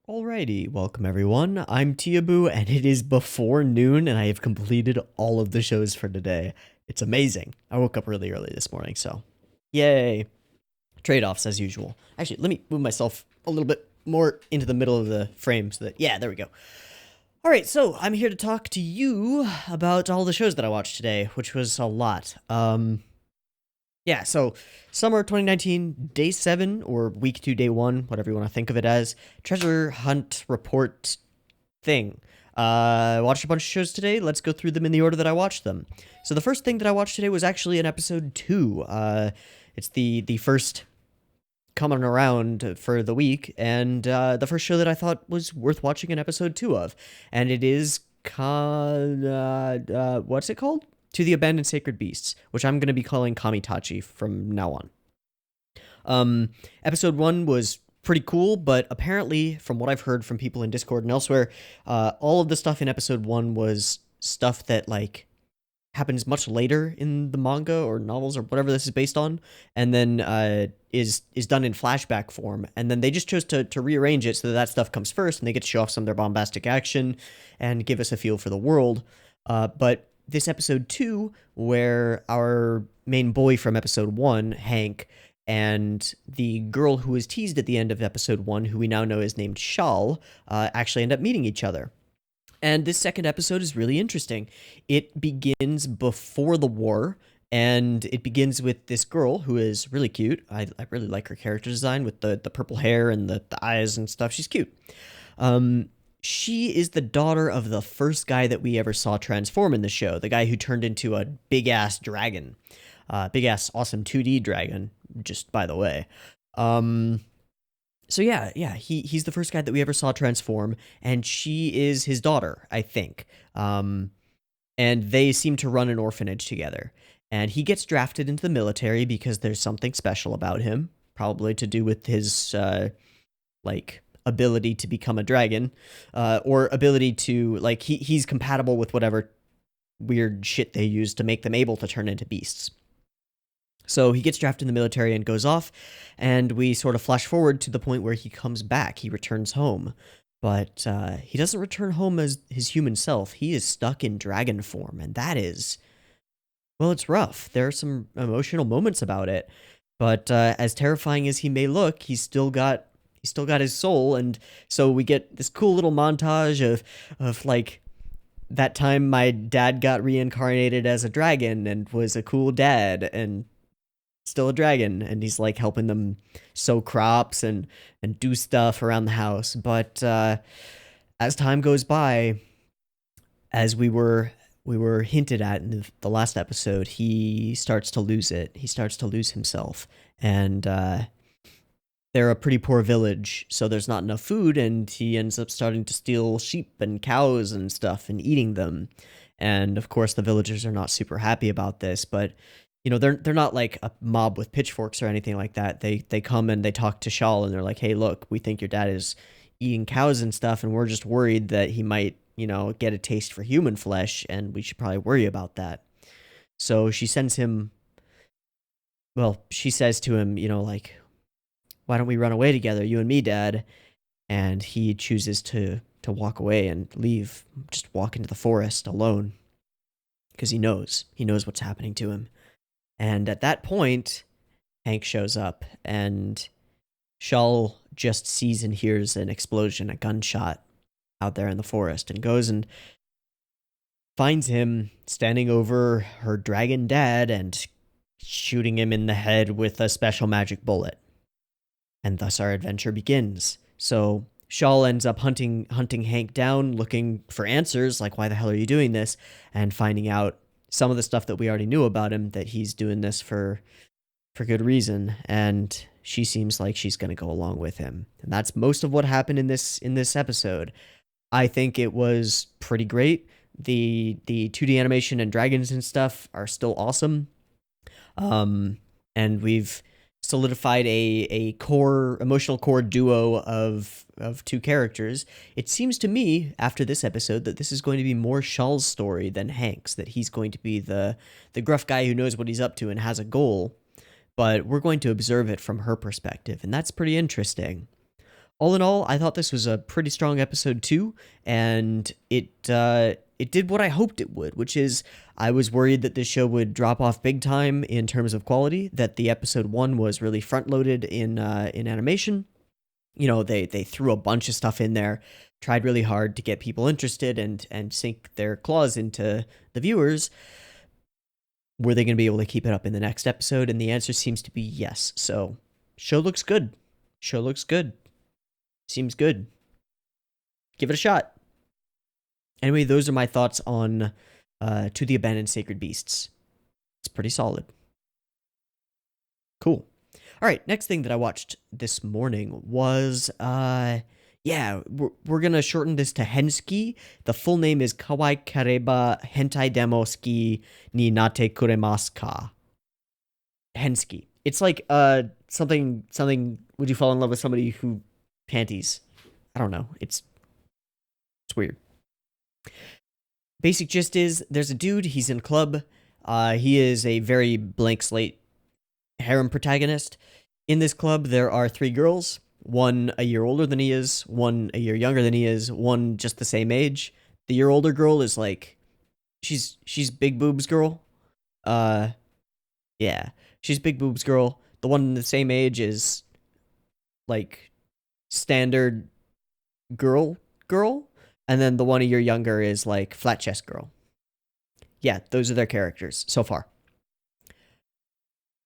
Alrighty, welcome everyone. I'm Teeaboo, and it is before noon, and I have completed all of the shows for today. It's amazing. I woke up really early this morning, so yay. Trade offs as usual. Actually, let me move myself a little bit more into the middle of the frame so that, yeah, there we go. Alright, so I'm here to talk to you about all the shows that I watched today, which was a lot. Yeah, so summer 2019, day 7, or week 2, day 1, whatever you want to think of it as, treasure hunt report thing. I watched a bunch of shows today. Let's go through them in the order that I watched them. So the first thing that I watched today was actually an episode 2. It's the first coming around for the week, and the first show that I thought was worth watching an episode 2 of. And it is, what's it called? To the Abandoned Sacred Beasts, which I'm going to be calling Kamitachi from now on. Episode 1 was pretty cool, but apparently, from what I've heard from people in Discord and elsewhere, all of the stuff in episode 1 was stuff that, like, happens much later in the manga or novels or whatever this is based on, and then is done in flashback form. And then they just chose to rearrange it so that stuff comes first, and they get to show off some of their bombastic action and give us a feel for the world. But this episode 2, where our main boy from episode 1, Hank, and the girl who was teased at the end of episode 1, who we now know is named Shal, actually end up meeting each other. And this second episode is really interesting. It begins before the war, and it begins with this girl who is really cute. I really like her character design with the purple hair and the eyes and stuff. She's cute. She is the daughter of the first guy that we ever saw transform in the show, the guy who turned into a big-ass dragon. Big-ass awesome 2D dragon, just by the way. So yeah, he's the first guy that we ever saw transform, and she is his daughter, I think. And they seem to run an orphanage together. And he gets drafted into the military because there's something special about him, probably to do with his, ability to become a dragon, or ability to, like, he's compatible with whatever weird shit they use to make them able to turn into beasts. So he gets drafted in the military and goes off, and we sort of flash forward to the point where he comes back. He returns home, but he doesn't return home as his human self. He is stuck in dragon form, and that is, well, it's rough. There are some emotional moments about it, but as terrifying as he may look, he's still got his soul. And so we get this cool little montage of like that time my dad got reincarnated as a dragon and was a cool dad and still a dragon, and he's like helping them sow crops and do stuff around the house. But as time goes by, as we were hinted at in the last episode, he starts to lose it. He starts to lose himself, and they're a pretty poor village, so there's not enough food, and he ends up starting to steal sheep and cows and stuff and eating them. And of course, the villagers are not super happy about this, but you know, they're not like a mob with pitchforks or anything like that. They come and they talk to Shal, and they're like, "Hey, look, we think your dad is eating cows and stuff, and we're just worried that he might, you know, get a taste for human flesh, and we should probably worry about that." So she sends him. Well, she says to him, you know, like, "Why don't we run away together, you and me, Dad?" And he chooses to walk away and leave, just walk into the forest alone, because he knows what's happening to him. And at that point, Hank shows up, and Shal just sees and hears an explosion, a gunshot out there in the forest, and goes and finds him standing over her dragon dad and shooting him in the head with a special magic bullet. And thus our adventure begins. So Shal ends up hunting Hank down, looking for answers, like, why the hell are you doing this? And finding out some of the stuff that we already knew about him, that he's doing this for good reason. And she seems like she's going to go along with him. And that's most of what happened in this episode. I think it was pretty great. The 2D animation and dragons and stuff are still awesome. And we've solidified a core, emotional core duo of two characters. It seems to me, after this episode, that this is going to be more Shal's story than Hank's, that he's going to be the gruff guy who knows what he's up to and has a goal, but we're going to observe it from her perspective, and that's pretty interesting. All in all, I thought this was a pretty strong episode too, and it did what I hoped it would, which is I was worried that this show would drop off big time in terms of quality. That the episode 1 was really front loaded in animation. You know, they threw a bunch of stuff in there, tried really hard to get people interested and sink their claws into the viewers. Were they going to be able to keep it up in the next episode? And the answer seems to be yes. So, show looks good. Show looks good. Seems good. Give it a shot. Anyway, those are my thoughts on To the Abandoned Sacred Beasts. It's pretty solid. Cool. All right, next thing that I watched this morning was, we're going to shorten this to Henski. The full name is Kawai Kareba Hentai Demoski ni Nate Kuremasu ka. Henski. It's like something, would you fall in love with somebody who panties? I don't know. It's weird. Basic gist is, there's a dude, he's in club. He is a very blank slate harem protagonist. In this club, there are 3 girls. One a year older than he is, one a year younger than he is, one just the same age. The year older girl is like, she's big boobs girl. Yeah, she's big boobs girl. The one the same age is like standard girl. And then the one a year younger is like flat chest girl. Yeah, those are their characters so far.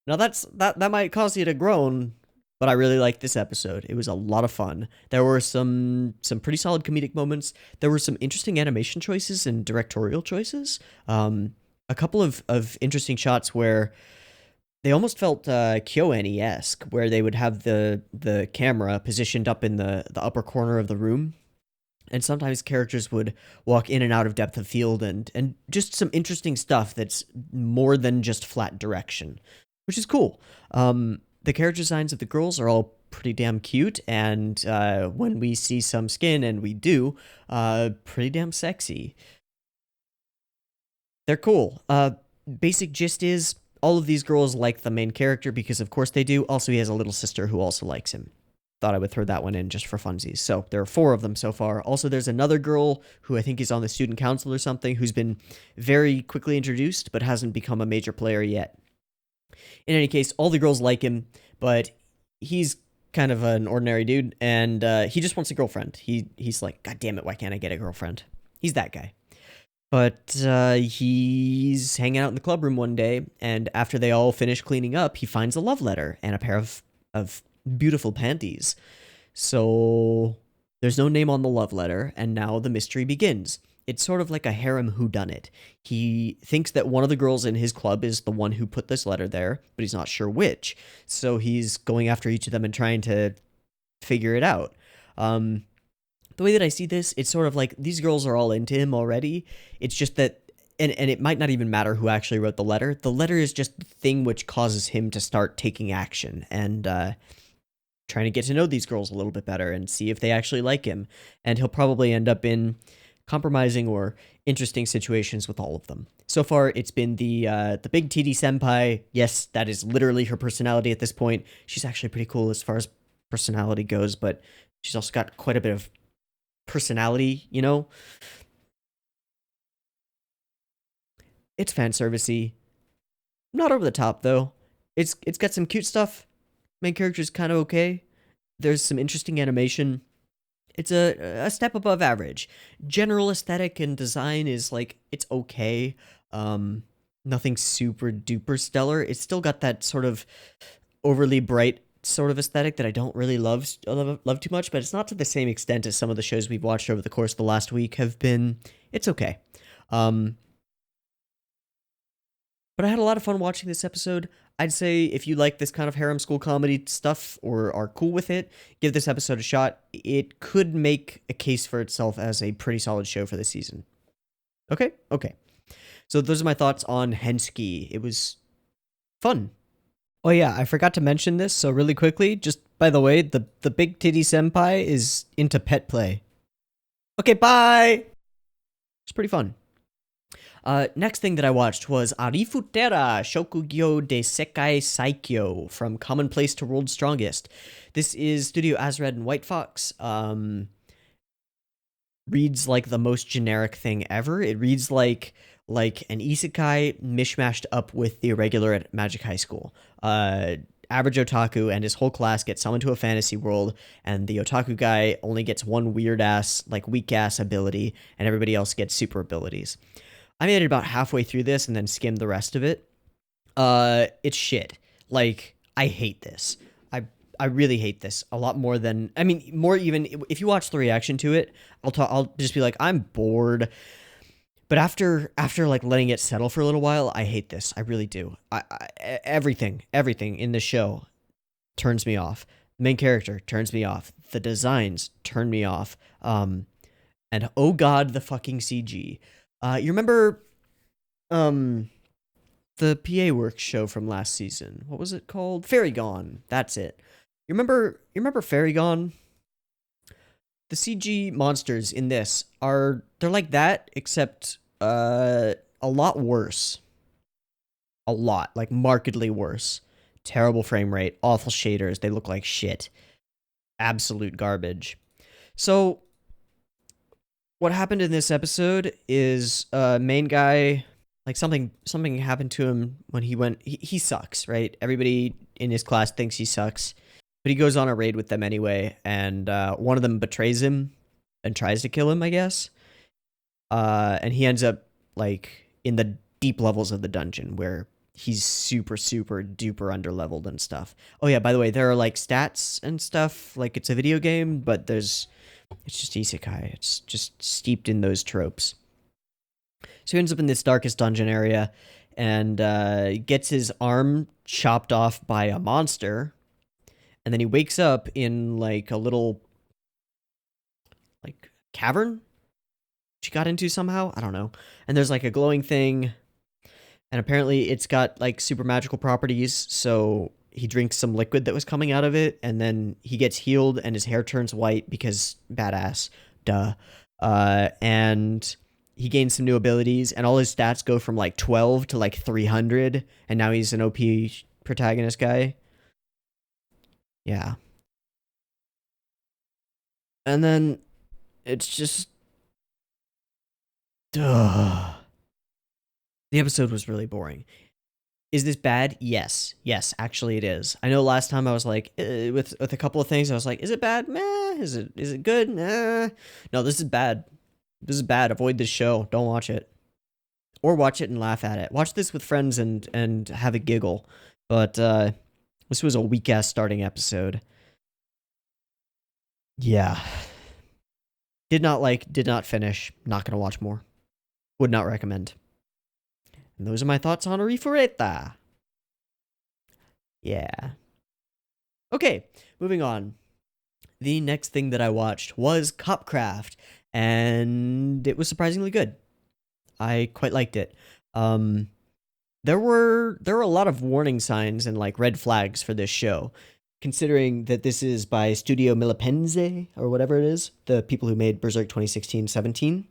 Now that might cause you to groan, but I really liked this episode. It was a lot of fun. There were some pretty solid comedic moments. There were some interesting animation choices and directorial choices. A couple of interesting shots where they almost felt KyoAni-esque, where they would have the camera positioned up in the upper corner of the room. And sometimes characters would walk in and out of depth of field and just some interesting stuff that's more than just flat direction, which is cool. The character designs of the girls are all pretty damn cute, and when we see some skin, and we do, pretty damn sexy. They're cool. Basic gist is, all of these girls like the main character because of course they do. Also, he has a little sister who also likes him. Thought I would throw that one in just for funsies. So there are 4 of them so far. Also, there's another girl who I think is on the student council or something, who's been very quickly introduced but hasn't become a major player yet. In any case, all the girls like him, but he's kind of an ordinary dude, and he just wants a girlfriend. He's like, God damn it, why can't I get a girlfriend? He's that guy. But he's hanging out in the club room one day, and after they all finish cleaning up, he finds a love letter and a pair of beautiful panties. So there's no name on the love letter, and now the mystery begins. It's sort of like a harem whodunit. He thinks that one of the girls in his club is the one who put this letter there, but he's not sure which. So he's going after each of them and trying to figure it out. The way that I see this, it's sort of like these girls are all into him already. It's just that, and it might not even matter who actually wrote the letter. The letter is just the thing which causes him to start taking action and trying to get to know these girls a little bit better and see if they actually like him. And he'll probably end up in compromising or interesting situations with all of them. So far, it's been the big TD senpai. Yes, that is literally her personality at this point. She's actually pretty cool as far as personality goes, but she's also got quite a bit of personality, you know? It's fan servicey. Not over the top, though. It's got some cute stuff. Main character's kind of okay. There's some interesting animation. It's a step above average. General aesthetic and design is like, it's okay. Nothing super duper stellar. It's still got that sort of overly bright sort of aesthetic that I don't really love too much, but it's not to the same extent as some of the shows we've watched over the course of the last week have been. It's okay. But I had a lot of fun watching this episode. I'd say if you like this kind of harem school comedy stuff or are cool with it, give this episode a shot. It could make a case for itself as a pretty solid show for this season. Okay. So those are my thoughts on Henski. It was fun. Oh yeah, I forgot to mention this, so really quickly, just by the way, the big titty senpai is into pet play. Okay, bye! It's pretty fun. Next thing that I watched was Arifutera Shokugyo de Sekai Saikyo, from Commonplace to World's Strongest. This is Studio Azred and White Fox. Reads like the most generic thing ever. It reads like an isekai mishmashed up with the irregular at Magic High School. Average otaku and his whole class get summoned to a fantasy world, and the otaku guy only gets one weird ass, like weak ass ability, and everybody else gets super abilities. I made it about halfway through this and then skimmed the rest of it. It's shit. Like, I hate this. I really hate this a lot more than, I mean, more even if you watch the reaction to it, I'll just be like, I'm bored. But after like letting it settle for a little while, I hate this. I really do. Everything in the show turns me off. The main character turns me off. The designs turn me off. And oh god, the fucking CG. You remember the PA Works show from last season? What was it called? Fairy Gone. That's it. You remember Fairy Gone? The CG monsters in this they're like that, except a lot worse. A lot, like markedly worse. Terrible frame rate, awful shaders, they look like shit. Absolute garbage. So what happened in this episode is main guy, like something happened to him when he sucks, right? Everybody in his class thinks he sucks. But he goes on a raid with them anyway, and one of them betrays him and tries to kill him, I guess. And he ends up, like, in the deep levels of the dungeon, where he's super, super duper underleveled and stuff. Oh yeah, by the way, there are, like, stats and stuff, like it's a video game, but it's just isekai. It's just steeped in those tropes. So he ends up in this darkest dungeon area, and gets his arm chopped off by a monster. And then he wakes up in, like, a little, like, cavern she got into somehow. I don't know. And there's, like, a glowing thing. And apparently it's got, like, super magical properties. So he drinks some liquid that was coming out of it. And then he gets healed and his hair turns white because badass. Duh. And he gains some new abilities. And all his stats go from, like, 12 to, like, 300. And now he's an OP protagonist guy. Yeah. And then it's just... Duh. The episode was really boring. Is this bad? Yes. Yes, actually it is. I know last time I was like, with a couple of things, I was like, is it bad? Meh. Is it good? Nah. No, this is bad. This is bad. Avoid this show. Don't watch it. Or watch it and laugh at it. Watch this with friends and have a giggle. But, this was a weak-ass starting episode. Yeah. Did not finish. Not gonna watch more. Would not recommend. And those are my thoughts on Arifureta. Yeah. Okay, moving on. The next thing that I watched was Copcraft, and it was surprisingly good. I quite liked it. There were a lot of warning signs and, like, red flags for this show, considering that this is by Studio Milipense, or whatever it is, the people who made Berserk 2016-17,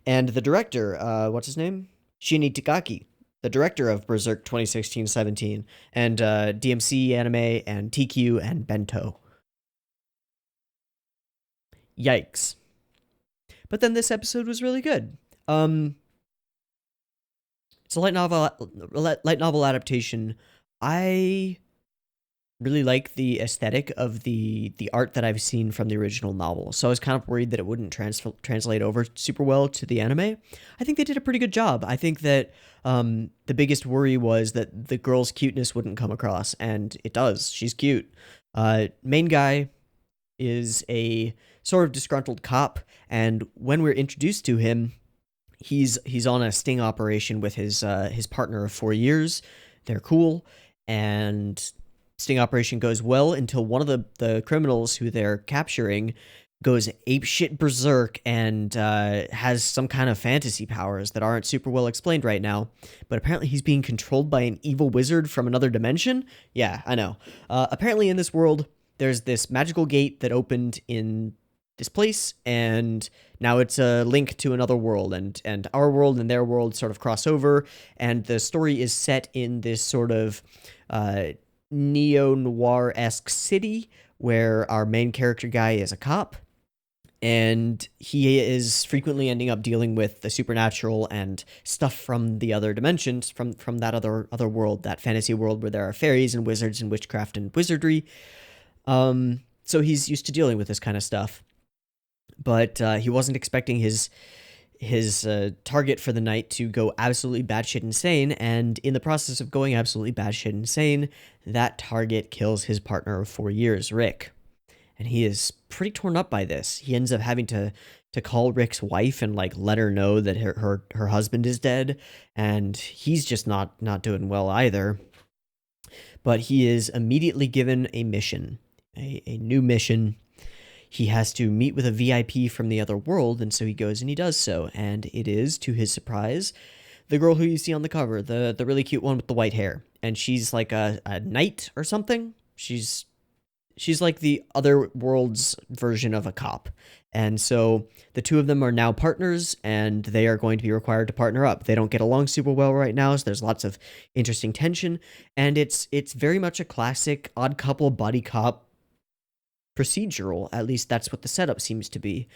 and the director, what's his name? Shin Itagaki, the director of Berserk 2016-17, and DMC Anime, and TQ, and Bento. Yikes. But then this episode was really good. It's a light novel adaptation. I really like the aesthetic of the art that I've seen from the original novel, so I was kind of worried that it wouldn't translate over super well to the anime. I think they did a pretty good job. I think that the biggest worry was that the girl's cuteness wouldn't come across, and it does. She's cute. Main guy is a sort of disgruntled cop, and when we're introduced to him, he's on a sting operation with his partner of 4 years. They're cool, and sting operation goes well until one of the criminals who they're capturing goes apeshit berserk and has some kind of fantasy powers that aren't super well explained right now. But apparently he's being controlled by an evil wizard from another dimension. Yeah, I know. Apparently in this world, there's this magical gate that opened in this place, and now it's a link to another world, and our world and their world sort of cross over, and the story is set in this sort of neo-noir-esque city where our main character guy is a cop, and he is frequently ending up dealing with the supernatural and stuff from the other dimensions, from that other world, that fantasy world where there are fairies and wizards and witchcraft and wizardry. So he's used to dealing with this kind of stuff, but he wasn't expecting his target for the night to go absolutely batshit insane, and in the process of going absolutely batshit insane, that target kills his partner of 4 years, Rick. And he is pretty torn up by this. He ends up having to call Rick's wife and like let her know that her husband is dead, and he's just not doing well either. But he is immediately given a mission, a new mission. He has to meet with a VIP from the other world, and so he goes and he does so. And it is, to his surprise, the girl who you see on the cover, the really cute one with the white hair. And she's like a knight or something. She's like the other world's version of a cop. And so the two of them are now partners, and they are going to be required to partner up. They don't get along super well right now, so there's lots of interesting tension. And it's very much a classic odd couple buddy cop procedural. At least that's what the setup seems to be.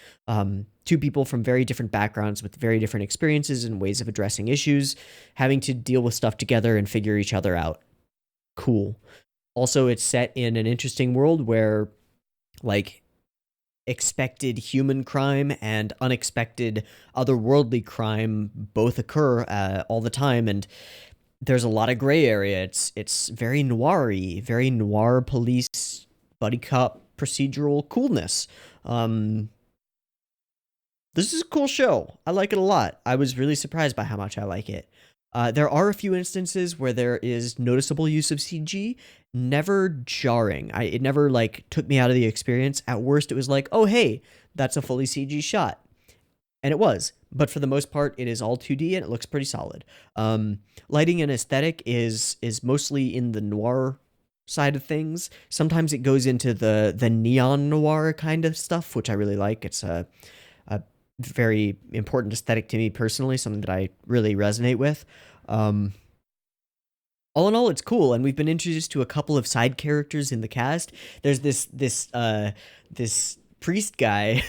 Two people from very different backgrounds with very different experiences and ways of addressing issues, having to deal with stuff together and figure each other out. Cool. Also, it's set in an interesting world where, like, expected human crime and unexpected otherworldly crime both occur all the time, and there's a lot of gray area. It's very noir-y, very noir police, buddy cop, procedural coolness. This is a cool show. I like it a lot. I was really surprised by how much I like it. There are a few instances where there is noticeable use of CG, never jarring. It never like took me out of the experience. At worst, it was like, oh hey, that's a fully CG shot, and it was. But for the most part, it is all 2D and it looks pretty solid. Lighting and aesthetic is mostly in the noir side of things. Sometimes it goes into the neon noir kind of stuff, which I really like. It's a very important aesthetic to me personally, something that I really resonate with. All in all, it's cool, and we've been introduced to a couple of side characters in the cast. There's this priest guy,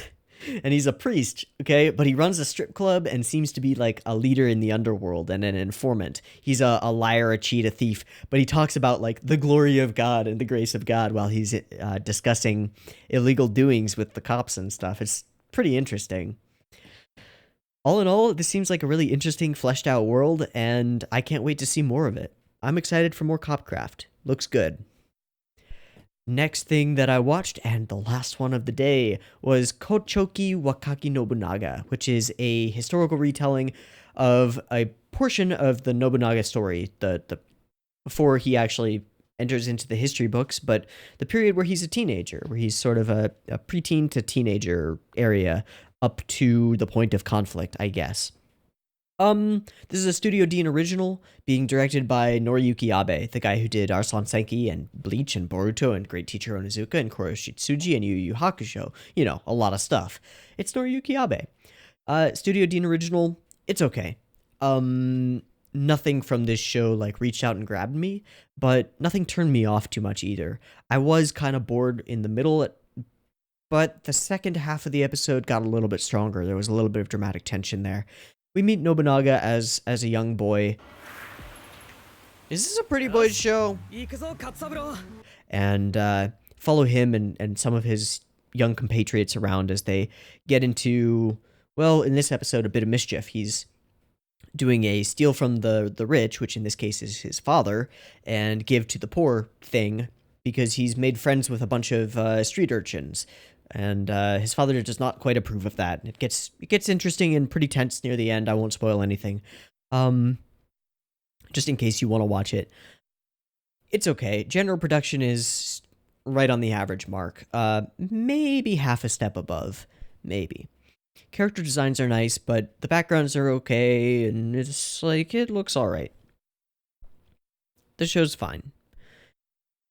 and he's a priest, okay? But he runs a strip club and seems to be like a leader in the underworld and an informant. He's a liar, a cheat, a thief, but he talks about like the glory of God and the grace of God while he's discussing illegal doings with the cops and stuff. It's pretty interesting. All in all, this seems like a really interesting, fleshed out world, and I can't wait to see more of it. I'm excited for more Copcraft. Looks good. Next thing that I watched, and the last one of the day, was Kochoki Wakaki Nobunaga, which is a historical retelling of a portion of the Nobunaga story, the before he actually enters into the history books, but the period where he's a teenager, where he's sort of a preteen to teenager area, up to the point of conflict, I guess. This is a Studio Dean original, being directed by Noriyuki Abe, the guy who did Arslan Senki and Bleach and Boruto and Great Teacher Onizuka and Kuroshitsuji and Yu Yu Hakusho. You know, a lot of stuff. It's Noriyuki Abe. Studio Dean original, it's okay. Nothing from this show like reached out and grabbed me, but nothing turned me off too much either. I was kind of bored in the middle, but the second half of the episode got a little bit stronger. There was a little bit of dramatic tension there. We meet Nobunaga as a young boy. Is this a pretty boys show? And follow him and some of his young compatriots around as they get into, well, in this episode, a bit of mischief. He's doing a steal from the rich, which in this case is his father, and give to the poor thing, because he's made friends with a bunch of street urchins. And his father does not quite approve of that. It gets interesting and pretty tense near the end. I won't spoil anything. Just in case you want to watch it. It's okay. General production is right on the average mark. Maybe half a step above. Maybe. Character designs are nice, but the backgrounds are okay, and it's like, it looks alright. The show's fine.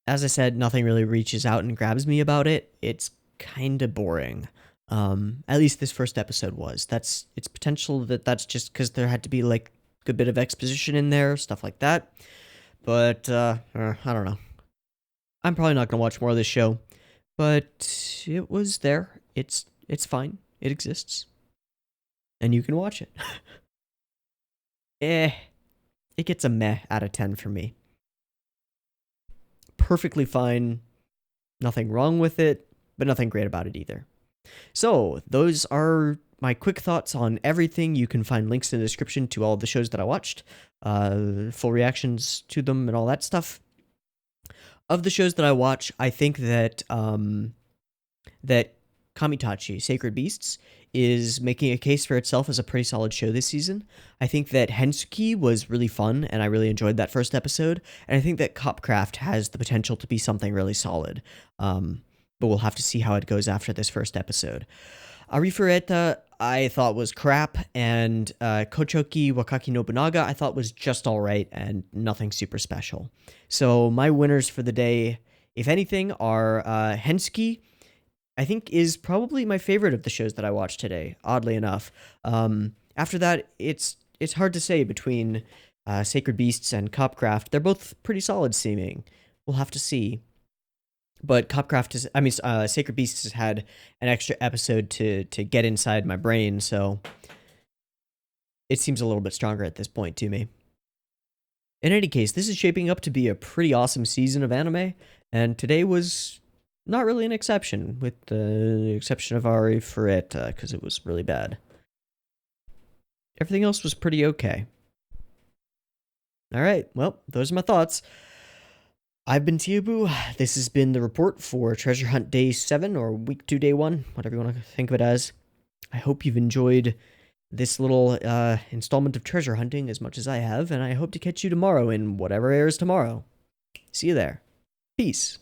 As I said, nothing really reaches out and grabs me about it. It's kinda boring. At least this first episode was. It's potential that's just because there had to be like a good bit of exposition in there, stuff like that. But I don't know. I'm probably not gonna watch more of this show, but it was there. It's fine. It exists, and you can watch it. It gets a meh out of 10 for me. Perfectly fine. Nothing wrong with it, but nothing great about it either. So, those are my quick thoughts on everything. You can find links in the description to all of the shows that I watched, full reactions to them, and all that stuff. Of the shows that I watch, I think that that Kamitachi, Sacred Beasts, is making a case for itself as a pretty solid show this season. I think that Hensuki was really fun, and I really enjoyed that first episode. And I think that Copcraft has the potential to be something really solid. But we'll have to see how it goes after this first episode. Arifureta, I thought was crap, and Kochoki Wakaki Nobunaga I thought was just alright and nothing super special. So my winners for the day, if anything, are Hensuki, I think is probably my favorite of the shows that I watched today, oddly enough. After that, it's hard to say between Sacred Beasts and Copcraft. They're both pretty solid seeming. We'll have to see. But Sacred Beasts has had an extra episode to get inside my brain, so it seems a little bit stronger at this point to me. In any case, this is shaping up to be a pretty awesome season of anime, and today was not really an exception, with the exception of Arifureta, because it was really bad. Everything else was pretty okay. Alright, well, those are my thoughts. I've been Teeaboo. This has been the report for Treasure Hunt Day 7, or Week 2, Day 1, whatever you want to think of it as. I hope you've enjoyed this little installment of treasure hunting as much as I have, and I hope to catch you tomorrow in whatever airs tomorrow. See you there. Peace.